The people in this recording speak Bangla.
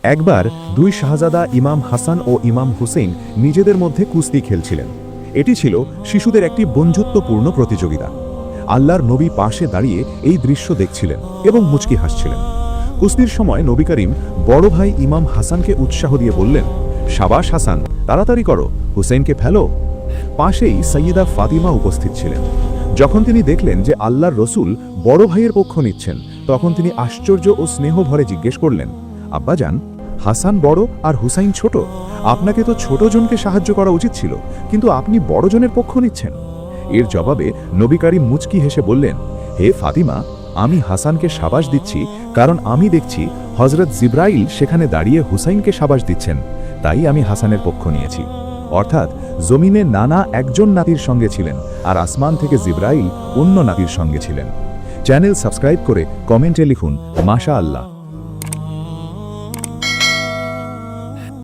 একবার দুই শাহজাদা ইমাম হাসান ও ইমাম হুসেইন নিজেদের মধ্যে কুস্তি খেলছিলেন। এটি ছিল শিশুদের একটি বন্ধুত্বপূর্ণ প্রতিযোগিতা। আল্লাহর নবী পাশে দাঁড়িয়ে এই দৃশ্য দেখছিলেন এবং মুচকি হাসছিলেন। কুস্তির সময় নবী করিম বড় ভাই ইমাম হাসানকে উৎসাহ দিয়ে বললেন, শাবাশ হাসান, তাড়াতাড়ি করো, হুসেইনকে ফেলো। পাশেই সৈয়দা ফাতিমা উপস্থিত ছিলেন। যখন তিনি দেখলেন যে আল্লাহর রসুল বড় ভাইয়ের পক্ষ নিচ্ছেন, তখন তিনি আশ্চর্য ও স্নেহ ভরে জিজ্ঞেস করলেন, আব্বাজান, হাসান বড় আর হুসাইন ছোট, আপনাকে তো ছোট জনকে সাহায্য করা উচিত ছিল, কিন্তু আপনি বড় জনের পক্ষ নিচ্ছেন। এর জবাবে নবী করিম মুচকি হেসে বললেন, হে ফাতিমা, আমি হাসানকে সাবাস দিচ্ছি কারণ আমি দেখছি হযরত জিবরাইল সেখানে দাঁড়িয়ে হুসাইনকে সাবাস দিচ্ছেন, তাই আমি হাসানের পক্ষ নিয়েছি। অর্থাৎ জমিনে নানা একজন নাতির সঙ্গে ছিলেন আর আসমান থেকে জিবরাইল অন্য নাতির সঙ্গে ছিলেন। চ্যানেল সাবস্ক্রাইব করে কমেন্টে লিখুন মাশাআল্লাহ।